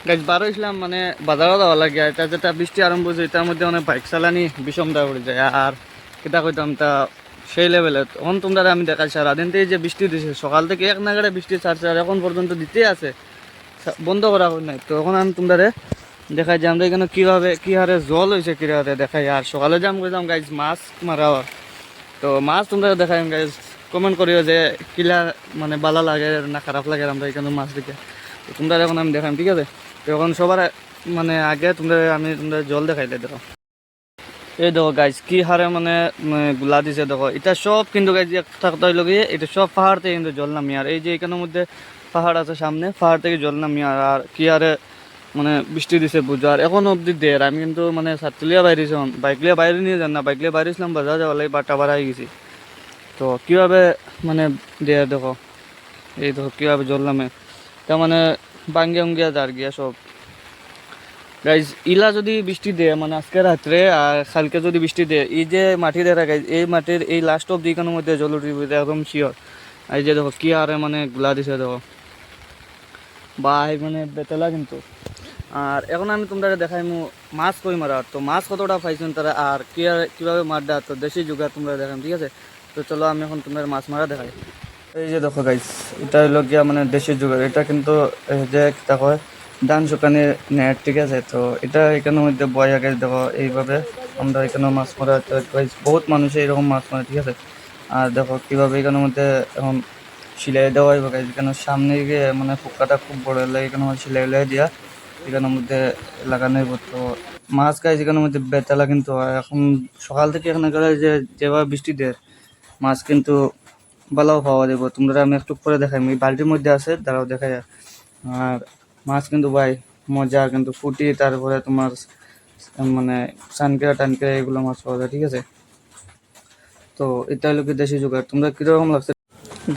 গাছ বার হয়েছিলাম মানে বাজারও যাওয়া লাগে, এটা যেটা বৃষ্টি আরম্ভ হয়েছে এটার মধ্যে মানে বাইক চালানি বিষম দেওয়া পড়ে যায়। আর কিতা কইতাম তা সেই লেভেলে তখন তোমরা আমি দেখাই সারাদিন থেকে যে বৃষ্টি দিছে, সকাল থেকে এক নাগাড়ে বৃষ্টি ছাড়ছে আর এখন পর্যন্ত দিতেই আছে, বন্ধ করা হয় নাই। তো এখন আমি তোমরা দেখাই যে আমরা এখানে কীভাবে কী হারে জল হয়েছে কীভাবে দেখাই। আর সকালে যে আমি কইলাম গাইজ মাছ মারা, তো মাছ তোমরা দেখাই গাইজ, কমেন্ট করিও যে কিলা মানে ভালো লাগে না খারাপ লাগে আমরা এখানে মাছ দেখে। তো তোমরা এখন আমি দেখাম, ঠিক আছে? তো এখন সবার মানে আগে তোমরা জল দেখাইলে দেখো, এই দেখো গাইজ কি হারে মানে গুলা দিছে দেখো। এটা সব কিন্তু গাইজ একটা কথা হইল গিয়ে এটা সব পাহাড় থেকে কিন্তু জল নামি। আর এই যে এখানের মধ্যে পাহাড় আছে সামনে, পাহাড় থেকে জল নামি। আর কি হারে মানে বৃষ্টি দিছে বুঝো। আর এখন অব্দি দের আমি কিন্তু মানে সাতলিয়া বাইরেছি, বাইক লিয়ে বাইরে নিয়ে যান না, বাইক লিয়ে বাইরেছিলাম বাজার যাওয়ার লাগে বারটা বাড়া হয়ে গেছি। তো কীভাবে মানে দেয় দেখো, এই দেখো কীভাবে জল নামে, তার মানে বাঙ্গিয়া উঙ্গিয়া যার গিয়া সব। গাইজ ইলা যদি বৃষ্টি দেয় মানে আজকে রাত্রে আর কালকে যদি বৃষ্টি দেয়, এই যে মাটি দেখা গাইজ, এই মাটির এই লাস্ট অব দিকানোর মধ্যে জল উঠিব একদম শিওর। এই যে দেখো কি আরে মানে গুলা দিছে দেখো ভাই, মানে বেতলা কিন্তু। আর এখন আমি তোমরা দেখাই মাছ কই মারা, তো মাছ কতটা পাইছেন তারা আর কীভাবে মারডা, তো দেশি যুগা তোমরা দেখাম, ঠিক আছে? তো চলো আমি এখন তোমরা মাছ মারা দেখাই। এই যে দেখো গাইজ, এটা হলো গিয়া মানে দেশি যুগের, এটা কিন্তু যে কিতা হয় ধান শুকানি নেট, ঠিক আছে? তো এটা এখানের মধ্যে বয়া গাছ দেখো এইভাবে আমরা এখানে মাছ মারা, বহুত মানুষে এরকম মাছ মারে, ঠিক আছে? আর দেখো কীভাবে এখানের মধ্যে এখন সিলাই দেওয়া হইব গাইজ, এখানে সামনে গিয়ে মানে ফুক্কাটা খুব বড় হলে এখানে সিলাই উলাই দিয়া এখানের মধ্যে লাগানো হইব। তো মাছ গাইজ এখানের মধ্যে বেতালা কিন্তু হয়। এখন সকাল থেকে এখানে গেলে যে যেভাবে বৃষ্টি দেয় মাছ কিন্তু ভালোও পাওয়া যাবো। তোমরা আমি একটু পরে দেখাই, এই বালতির মধ্যে আছে দাঁড়াও দেখাই। আর মাছ কিন্তু ভাই মজা, কিন্তু ফুটি তারপরে তোমার মানে সানকেরা টানকেরা এগুলো মাছ পাওয়া যায়, ঠিক আছে? তো এটা হলো কি দেশি জোগাড়। তোমরা কীরকম লাগছে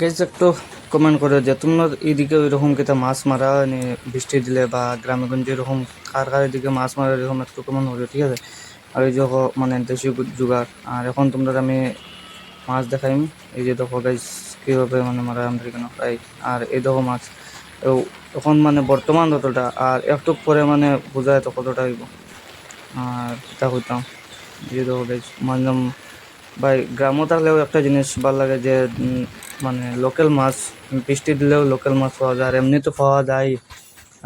গাইজ একটু কমেন্ট করে যে তোমরা এইদিকে ওইরকম কিতা মাছ মারা নি বৃষ্টি দিলে, বা গ্রামে গঞ্জে এরকম কার কার এদিকে মাছ মারা এরকম একটু কমেন্ট করে, ঠিক আছে? আর এই যে মানে দেশি জোগাড়। আর এখন তোমরা আমি মাছ দেখাইম, এই যে দেখো গাইজ কীভাবে মানে মারা আমরা এখানে পাই। আর এই দেখো মাছ এখন মানে বর্তমান যতটা, আর একটু পরে মানে বোঝা যেত কতটা হইব। আর তা হইতাম এই যে দেখো গাইজ মানে ভাই গ্রামও থাকলেও একটা জিনিস ভালো লাগে যে মানে লোকাল মাছ বৃষ্টি দিলেও লোকাল মাছ পাওয়া যায়, আর এমনি তো পাওয়া যায়।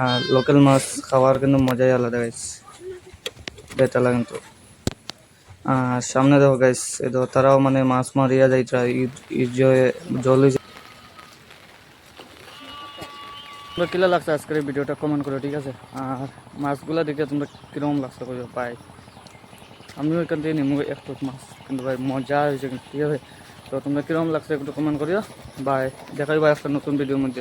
আর লোকাল মাছ খাওয়ার কিন্তু মজাই আলাদা গাইজ, বেতালা কিন্তু। আর সামনে দেখো গাইজ এই দেখো তারাও মানে মাছ মারিয়া যাইতরা জল হয়েছে। তোমরা কিলা লাগছে আজকের এই ভিডিওটা কমেন্ট করো, ঠিক আছে? আর মাছগুলা দেখে তোমরা কিরকম লাগছে করো পাই, আমিও এখান থেকে নিমু একটু মাছ, কিন্তু ভাই মজা হয়েছে কিন্তু, ঠিক আছে? তো তোমরা কিরকম লাগছে একটু কমেন্ট করিও। বাই, দেখাই ভাই একটা নতুন ভিডিওর মধ্যে।